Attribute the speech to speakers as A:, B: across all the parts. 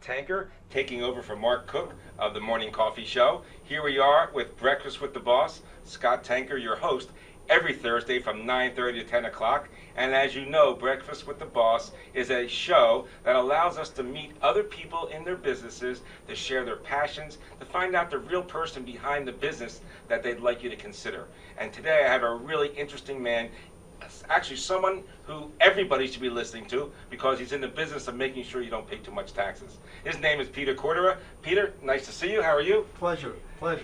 A: Scott Tanker, taking over for Mark Cook of the Morning Coffee Show. Here we are with Breakfast with the Boss. Scott Tanker, your host, every Thursday from 9:30 to 10 o'clock. And as you know, Breakfast with the Boss is a show that allows us to meet other people in their businesses, to share their passions, to find out the real person behind the business that they'd like you to consider. And today I have a really interesting man, actually someone who everybody should be listening to because he's in the business of making sure you don't pay too much taxes. His name is Peter Cordua. Peter, nice to see you. How are you?
B: Pleasure,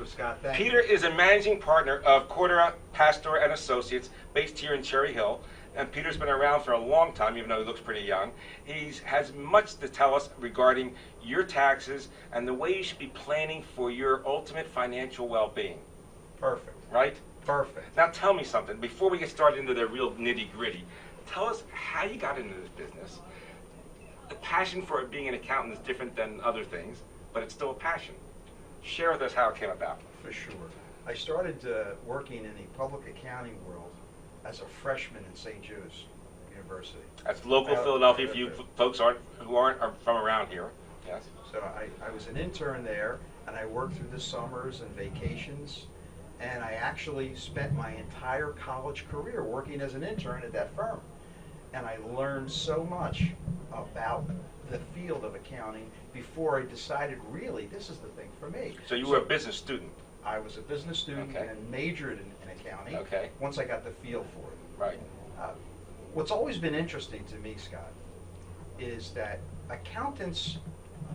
B: Scott. Thank you.
A: Peter is a managing partner of Cordua, Pastor and Associates, based here in Cherry Hill. And Peter's been around for a long time, even though he looks pretty young. He has much to tell us regarding your taxes and the way you should be planning for your ultimate financial well-being.
B: Perfect.
A: Right?
B: Perfect.
A: Now tell me something, before we get started into the real nitty-gritty, tell us how you got into this business. The passion for it being an accountant is different than other things, but it's still a passion. Share with us how it came about.
B: For sure. I started working in the public accounting world as a freshman in St. Joe's University.
A: That's local Philadelphia for you folks who aren't from around here. Yes.
B: So I was an intern there, and I worked through the summers and vacations. And I actually spent my entire college career working as an intern at that firm. And I learned so much about the field of accounting before I decided, really, this is the thing for me.
A: So you were a business student?
B: I was a business student and majored in accounting once I got the feel for it.
A: Right.
B: What's always been interesting to me, Scott, is that accountants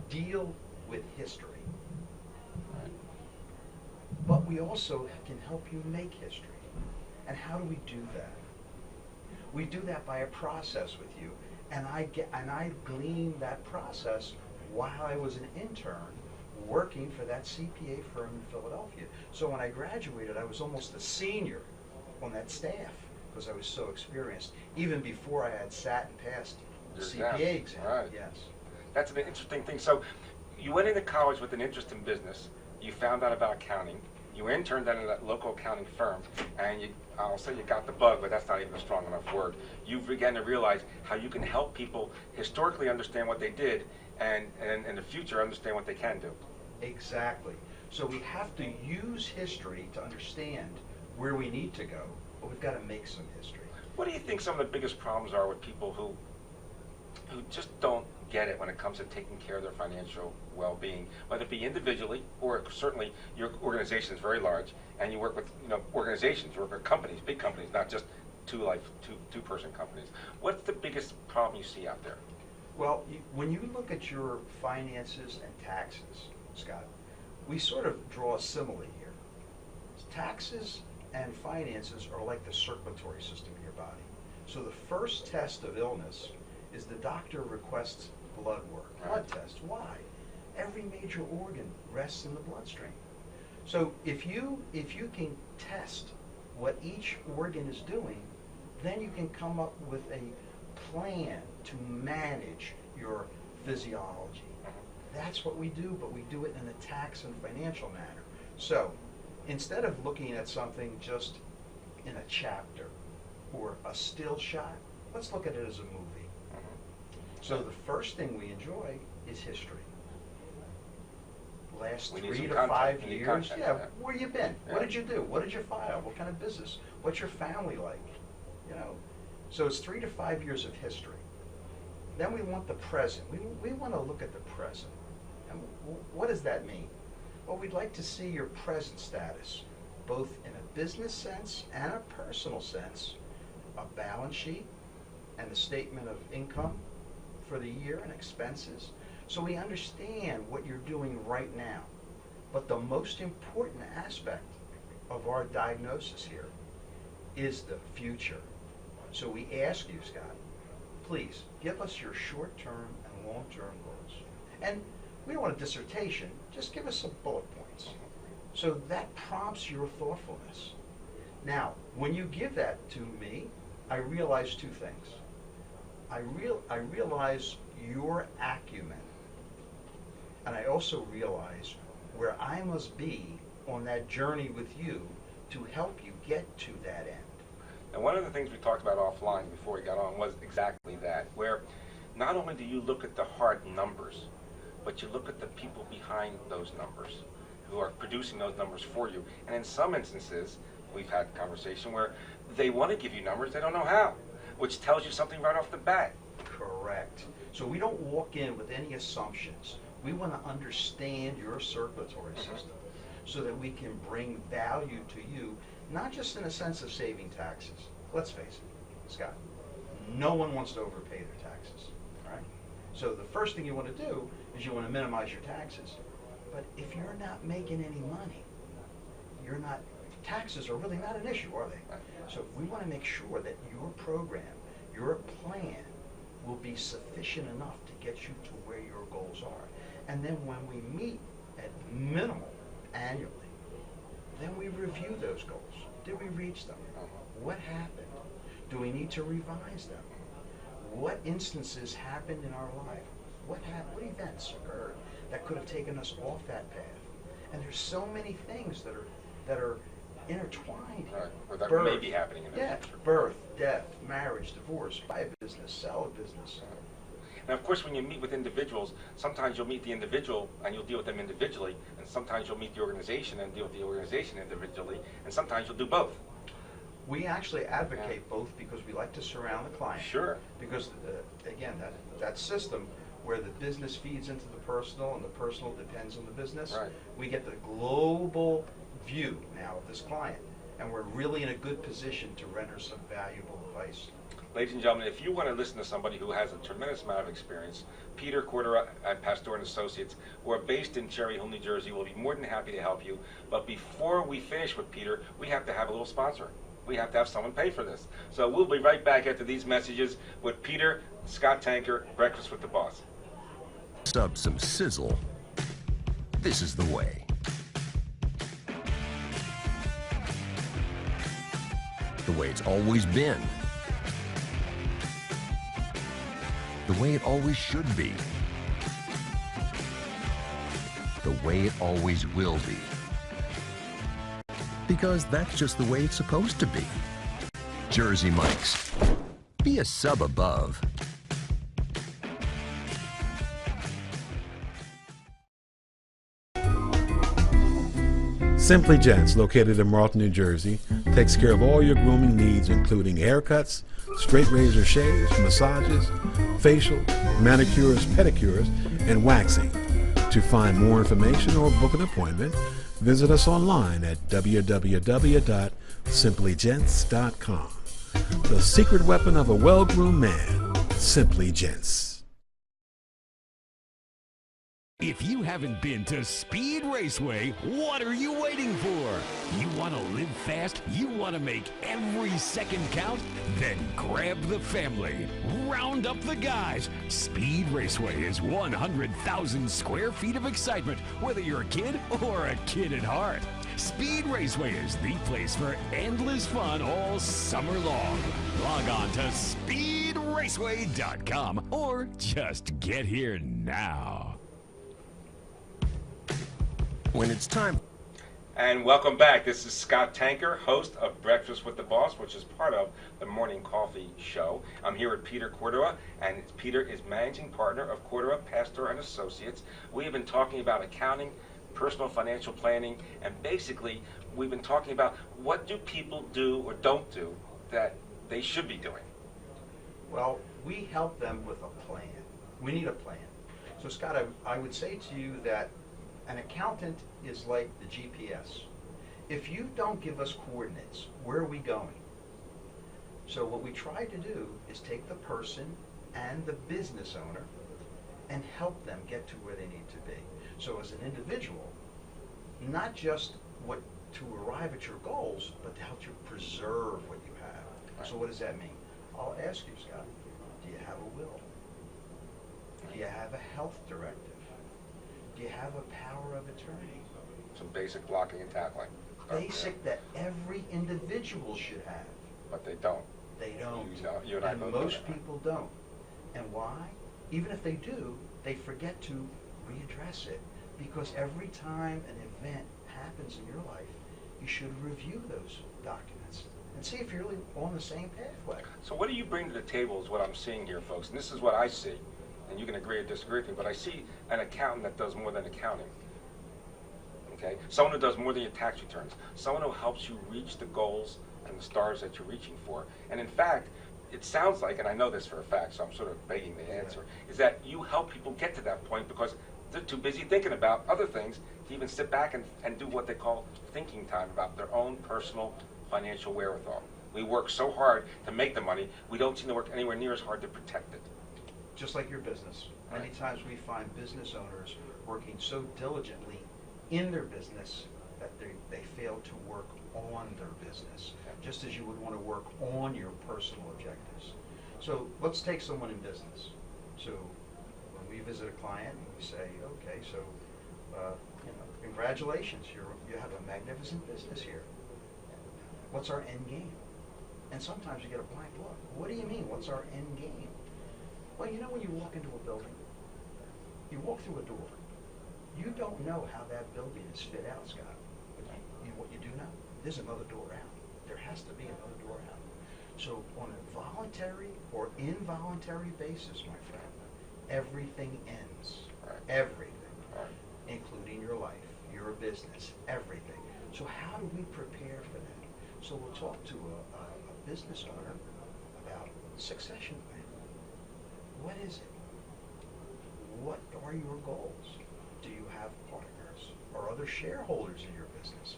B: deal with history. But we also can help you make history. And how do we do that? We do that by a process with you. And I gleaned that process while I was an intern working for that CPA firm in Philadelphia. So when I graduated, I was almost a senior on that staff because I was so experienced, even before I had sat and passed the CPA exam.
A: Right.
B: Yes.
A: That's an interesting thing. So you went into college with an interest in business. You found out about accounting. You interned at a local accounting firm, and I'll say you got the bug, but that's not even a strong enough word. You began to realize how you can help people historically understand what they did, and in the future understand what they can do.
B: Exactly. So we have to use history to understand where we need to go, but we've got to make some history.
A: What do you think some of the biggest problems are with people who just don't get it when it comes to taking care of their financial well-being, whether it be individually or certainly your organization is very large and you work with organizations, you work with companies, big companies, not just two-person companies. What's the biggest problem you see out there?
B: Well, when you look at your finances and taxes, Scott, we sort of draw a simile here. Taxes and finances are like the circulatory system in your body. So the first test of illness is the doctor requests blood work, blood test. Why? Every major organ rests in the bloodstream. So if you can test what each organ is doing, then you can come up with a plan to manage your physiology. That's what we do, but we do it in a tax and financial manner. So instead of looking at something just in a chapter or a still shot, let's look at it as a movie. So the first thing we enjoy is history. Last 3 to 5 years, where you been? What did you do? What did you file? What kind of business? What's your family like? So it's 3 to 5 years of history. Then we want the present. We want to look at the present. And what does that mean? Well, we'd like to see your present status, both in a business sense and a personal sense, a balance sheet and a statement of income for the year and expenses, so we understand what you're doing right now. But the most important aspect of our diagnosis here is the future. So we ask you, Scott, please give us your short-term and long-term goals. And we don't want a dissertation, just give us some bullet points. So that prompts your thoughtfulness. Now, when you give that to me, I realize two things. I realize your acumen, and I also realize where I must be on that journey with you to help you get to that end.
A: And one of the things we talked about offline before we got on was exactly that, where not only do you look at the hard numbers, but you look at the people behind those numbers who are producing those numbers for you. And in some instances, we've had conversation where they want to give you numbers, they don't know how, which tells you something right off the bat.
B: Correct. So we don't walk in with any assumptions. We want to understand your circulatory system so that we can bring value to you, not just in a sense of saving taxes. Let's face it, Scott, no one wants to overpay their taxes, right? So the first thing you want to do is you want to minimize your taxes. But if you're not making any money, taxes are really not an issue, are they? So we want to make sure that your program, your plan, will be sufficient enough to get you to where your goals are. And then when we meet at minimal annually, then we review those goals. Did we reach them? What happened? Do we need to revise them? What instances happened in our life? What events occurred that could have taken us off that path? And there's so many things that are intertwined here.
A: Or that may be happening in the future.
B: Birth, death, marriage, divorce, buy a business, sell a business.
A: And of course, when you meet with individuals, sometimes you'll meet the individual and you'll deal with them individually, and sometimes you'll meet the organization and deal with the organization individually, and sometimes you'll do both.
B: We actually advocate both because we like to surround the client.
A: Sure.
B: Because, again, that system where the business feeds into the personal and the personal depends on the business,
A: right.
B: We get the global view now of this client, and we're really in a good position to render some valuable advice.
A: Ladies and gentlemen, if you want to listen to somebody who has a tremendous amount of experience, Peter Cordua at Pastor & Associates, who are based in Cherry Hill, New Jersey, will be more than happy to help you. But before we finish with Peter, we have to have a little sponsor. We have to have someone pay for this. So we'll be right back after these messages with Peter, Scott Tanker, Breakfast with the Boss.
C: Up some sizzle. This is the way. The way it's always been. The way it always should be. The way it always will be. Because that's just the way it's supposed to be. Jersey Mike's. Be a sub above.
D: Simply Gents, located in Marlton, New Jersey, takes care of all your grooming needs, including haircuts, straight razor shaves, massages, facial, manicures, pedicures, and waxing. To find more information or book an appointment, visit us online at www.simplygents.com. The secret weapon of a well-groomed man, Simply Gents.
E: If you haven't been to Speed Raceway, what are you waiting for? You want to live fast? You want to make every second count? Then grab the family. Round up the guys. Speed Raceway is 100,000 square feet of excitement, whether you're a kid or a kid at heart. Speed Raceway is the place for endless fun all summer long. Log on to speedraceway.com or just get here now.
C: When it's time.
A: And welcome back. This is Scott Tanker, host of Breakfast with the Boss, which is part of the Morning Coffee Show. I'm here with Peter Cordua, and Peter is managing partner of Cordua, Pastor & Associates. We have been talking about accounting, personal financial planning, and basically we've been talking about what do people do or don't do that they should be doing.
B: Well, we help them with a plan. We need a plan. So Scott, I would say to you that an accountant is like the GPS. If you don't give us coordinates, where are we going? So what we try to do is take the person and the business owner and help them get to where they need to be. So as an individual, not just to arrive at your goals, but to help you preserve what you have. Right. So what does that mean? I'll ask you, Scott, do you have a will? Do you have a health directive? Do you have a power of attorney?
A: Some basic blocking and tackling.
B: Basic that every individual should have.
A: But they don't.
B: They don't.
A: You and I
B: and
A: both
B: most people don't. And why? Even if they do, they forget to readdress it. Because every time an event happens in your life, you should review those documents and see if you're really on the same pathway.
A: So what do you bring to the table is what I'm seeing here, folks. And this is what I see and you can agree or disagree with me, but I see an accountant that does more than accounting. Okay? Someone who does more than your tax returns. Someone who helps you reach the goals and the stars that you're reaching for. And in fact, it sounds like, and I know this for a fact, so I'm sort of begging the answer, is that you help people get to that point because they're too busy thinking about other things to even sit back and do what they call thinking time about their own personal financial wherewithal. We work so hard to make the money, we don't seem to work anywhere near as hard to protect it.
B: Just like your business. Many times we find business owners working so diligently in their business that they fail to work on their business, just as you would want to work on your personal objectives. So let's take someone in business. So when we visit a client, we say, okay, so congratulations, you have a magnificent business here. What's our end game? And sometimes you get a blank look. What do you mean, what's our end game? Well, you know when you walk into a building, you walk through a door, you don't know how that building is fit out, Scott. But what you do know, there's another door out. There has to be another door out. So on a voluntary or involuntary basis, my friend, everything ends.
A: Right.
B: Everything.
A: Right.
B: Including your life, your business, everything. So how do we prepare for that? So we'll talk to a business owner about succession planning. What is it? What are your goals? Do you have partners or other shareholders in your business?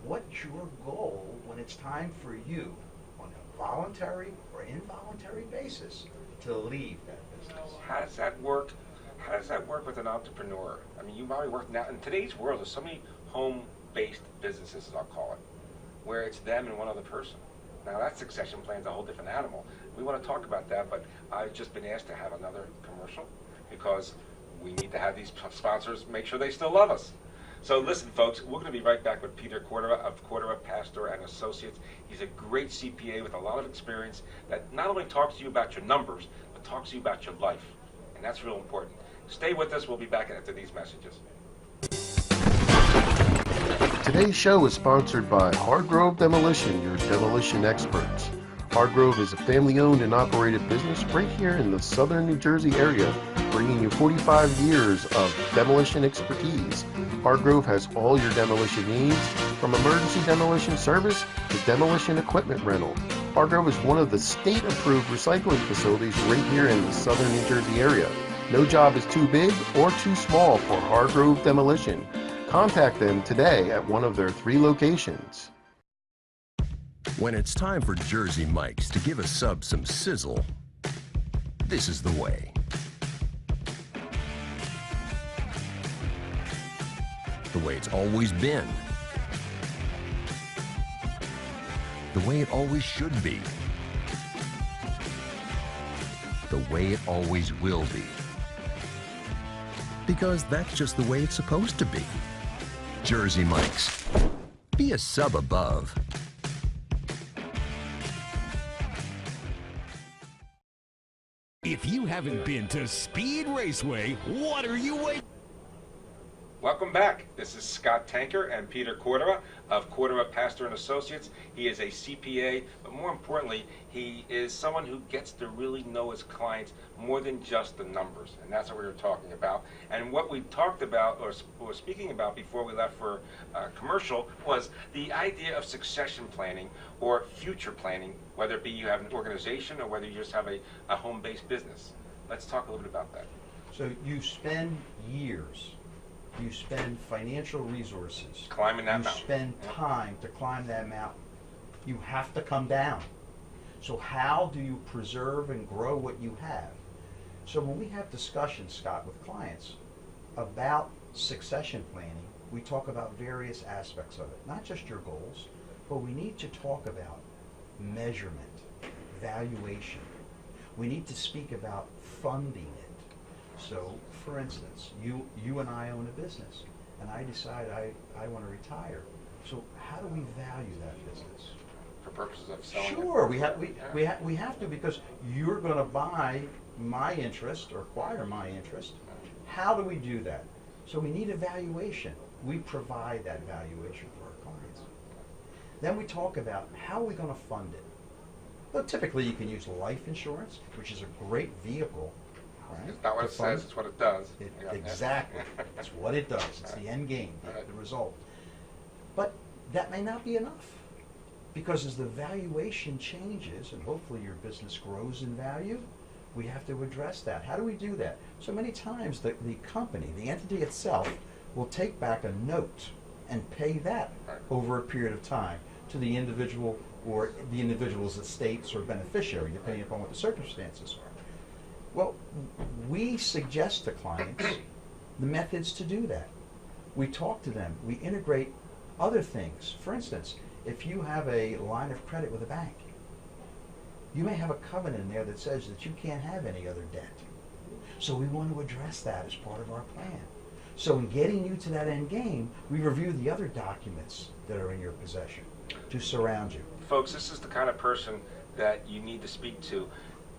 B: What's your goal when it's time for you, on a voluntary or involuntary basis, to leave that business?
A: How does that work? How does that work with an entrepreneur? I mean, you've already worked now. In today's world, there's so many home-based businesses, as I'll call it, where it's them and one other person. Now, that succession plan's a whole different animal. We want to talk about that, but I've just been asked to have another commercial because we need to have these sponsors make sure they still love us. So listen, folks, we're going to be right back with Peter Cordua of Cordua, Pastor and Associates. He's a great CPA with a lot of experience that not only talks to you about your numbers, but talks to you about your life. And that's real important. Stay with us. We'll be back after these messages.
F: Today's show is sponsored by Hargrove Demolition, your demolition experts. Hargrove is a family-owned and operated business right here in the southern New Jersey area, bringing you 45 years of demolition expertise. Hargrove has all your demolition needs, from emergency demolition service to demolition equipment rental. Hargrove is one of the state-approved recycling facilities right here in the southern New Jersey area. No job is too big or too small for Hargrove Demolition. Contact them today at one of their 3 locations.
C: When it's time for Jersey Mike's to give a sub some sizzle, this is the way. The way it's always been. The way it always should be. The way it always will be. Because that's just the way it's supposed to be. Jersey Mike's. Be a sub above.
E: If you haven't been to Speed Raceway, what are you waiting?
A: Welcome back. This is Scott Tanker and Peter Cordua of Cordua, Pastor and Associates. He is a CPA, but more importantly, he is someone who gets to really know his clients more than just the numbers, and that's what we were talking about. And what we talked about, or were speaking about before we left for commercial, was the idea of succession planning or future planning, whether it be you have an organization or whether you just have a home-based business. Let's talk a little bit about that.
B: So you spend years, you spend financial resources,
A: Climbing that mountain.
B: You spend time to climb that mountain. You have to come down. So how do you preserve and grow what you have? So when we have discussions, Scott, with clients about succession planning, we talk about various aspects of it, not just your goals, but we need to talk about measurement, valuation. We need to speak about funding it. So, for instance, you and I own a business, and I decide I want to retire. So how do we value that business?
A: For purposes of selling it.
B: Sure, we have to, because you're going to buy my interest or acquire my interest. How do we do that? So we need a valuation. We provide that valuation for our clients. Then we talk about how are we going to fund it. Though typically you can use life insurance, which is a great vehicle, right?
A: It's not what
B: to
A: it
B: fund.
A: says, it's what it does. Yeah.
B: Exactly. That's what it does. It's the end game,
A: Right.
B: the result. But that may not be enough. Because as the valuation changes, and hopefully your business grows in value, we have to address that. How do we do that? So many times the company, the entity itself, will take back a note and pay that
A: Right.
B: over a period of time to the individual or the individual's estates or beneficiary, depending upon what the circumstances are. Well, we suggest to clients the methods to do that. We talk to them. We integrate other things. For instance, if you have a line of credit with a bank, you may have a covenant in there that says that you can't have any other debt. So we want to address that as part of our plan. So in getting you to that end game, we review the other documents that are in your possession to surround you.
A: Folks, this is the kind of person that you need to speak to.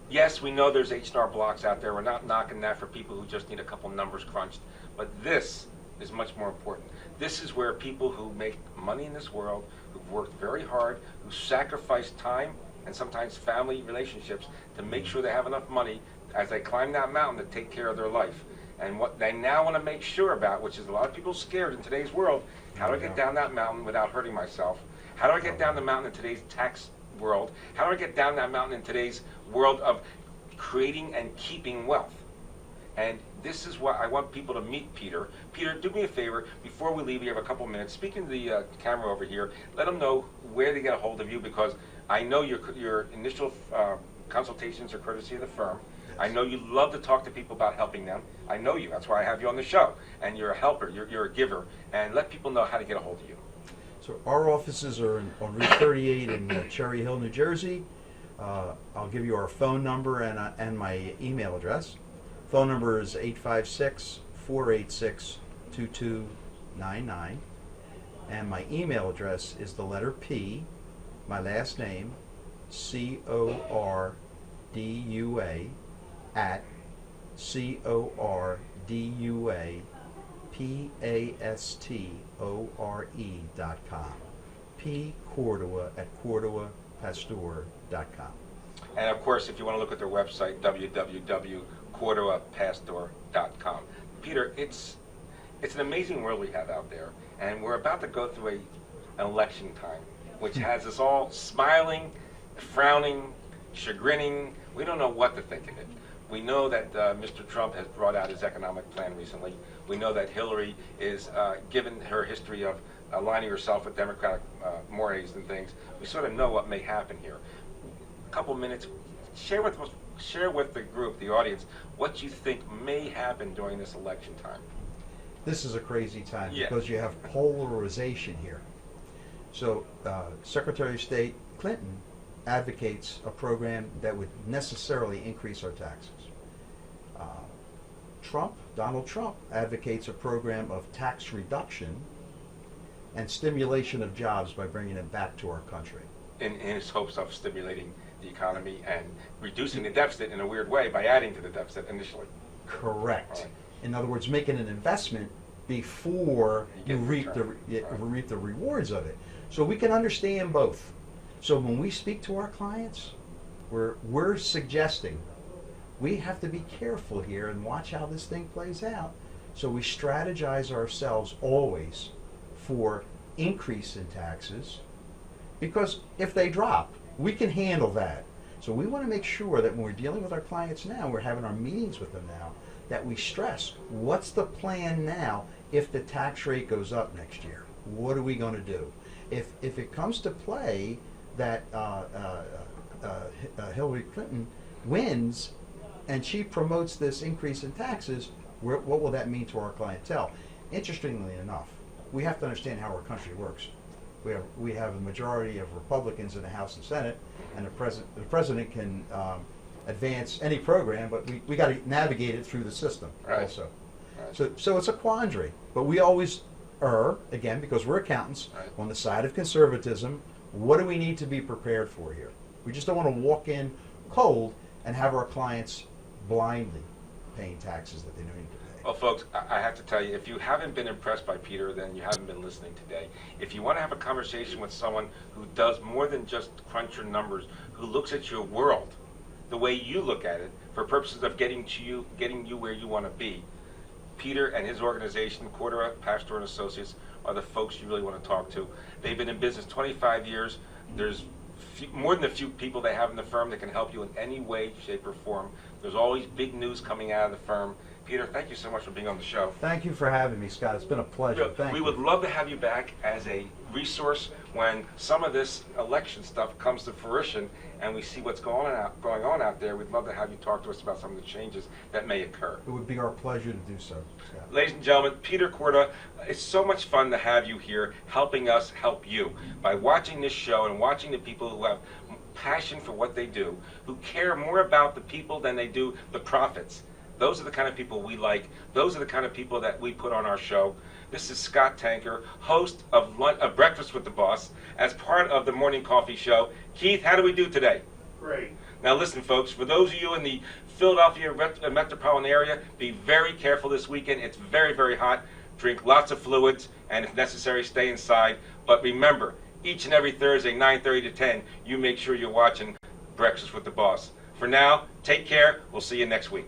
A: Yes, we know there's H&R blocks out there. We're not knocking that for people who just need a couple numbers crunched. But this is much more important. This is where people who make money in this world, who've worked very hard, who sacrifice time and sometimes family relationships to make sure they have enough money as they climb that mountain to take care of their life. And what they now want to make sure about, which is a lot of people scared in today's world, how do I get down that mountain without hurting myself? How do I get down the mountain in today's tax world? How do I get down that mountain in today's world of creating and keeping wealth? And this is what I want people to meet Peter. Peter, do me a favor, before we leave, we have a couple minutes. Speaking to the camera over here, let them know where to get a hold of you, because I know your initial consultations are courtesy of the firm. I know you love to talk to people about helping them. I know you. That's why I have you on the show. And you're a helper. You're a giver. And let people know how to get a hold of you.
B: So our offices are on Route 38 in Cherry Hill, New Jersey. I'll give you our phone number and my email address. Phone number is 856-486-2299. And my email address is the letter P, my last name, CORDUA, at CORDUAPASTORE.com. P. Cordua at CorduaPastor.com.
A: And of course, if you want to look at their website, www.CorduaPastor.com. Peter, it's an amazing world we have out there, and we're about to go through an election time, which has us all smiling, frowning, chagrining. We don't know what to think of it. We know that Mr. Trump has brought out his economic plan recently. We know that Hillary is, given her history of aligning herself with Democratic mores and things, we sort of know what may happen here. A couple minutes, share with the group, the audience, what you think may happen during this election time.
B: This is a crazy time
A: Yeah.
B: because you have polarization here. So Secretary of State Clinton advocates a program that would necessarily increase our taxes. Donald Trump advocates a program of tax reduction and stimulation of jobs by bringing them back to our country.
A: In his hopes of stimulating the economy and reducing the deficit in a weird way by adding to the deficit initially.
B: Correct.
A: Right.
B: In other words, making an investment before you reap
A: return.
B: the rewards of it. So we can understand both. So when we speak to our clients, we're suggesting we have to be careful here and watch how this thing plays out. So we strategize ourselves always for increase in taxes, because if they drop, we can handle that. So we want to make sure that when we're dealing with our clients now, we're having our meetings with them now, that we stress what's the plan now if the tax rate goes up next year. What are we going to do? If it comes to play that Hillary Clinton wins and she promotes this increase in taxes, what will that mean to our clientele? Interestingly enough, we have to understand how our country works. We have a majority of Republicans in the House and Senate, and the president can advance any program, but we got to navigate it through the system also.
A: Right.
B: So it's a quandary, but we always err, again, because we're accountants, on the side of conservatism. What do we need to be prepared for here? We just don't want to walk in cold and have our clients blindly paying taxes that they don't need to pay.
A: Well, folks, I have to tell you, if you haven't been impressed by Peter, then you haven't been listening today. If you want to have a conversation with someone who does more than just crunch your numbers, who looks at your world the way you look at it for purposes of getting you where you want to be. Peter and his organization, Cordua, Pastor and Associates, are the folks you really want to talk to. They've been in business 25 years. There's more than a few people they have in the firm that can help you in any way, shape, or form. There's always big news coming out of the firm. Peter, thank you so much for being on the show.
B: Thank you for having me, Scott. It's been a pleasure. Thank
A: we
B: you.
A: would love to have you back as a resource when some of this election stuff comes to fruition and we see what's going on out there. We'd love to have you talk to us about some of the changes that may occur.
B: It would be our pleasure to do so, Scott.
A: Ladies and gentlemen, Peter Cordua, it's so much fun to have you here helping us help you. By watching this show and watching the people who have passion for what they do, who care more about the people than they do the profits. Those are the kind of people we like. Those are the kind of people that we put on our show. This is Scott Tanker, host of Breakfast with the Boss, as part of the Morning Coffee Show. Keith, how do we do today?
G: Great.
A: Now listen, folks, for those of you in the Philadelphia metropolitan area, be very careful this weekend. It's very, very hot. Drink lots of fluids, and if necessary, stay inside. But remember, each and every Thursday, 9:30 to 10, you make sure you're watching Breakfast with the Boss. For now, take care. We'll see you next week.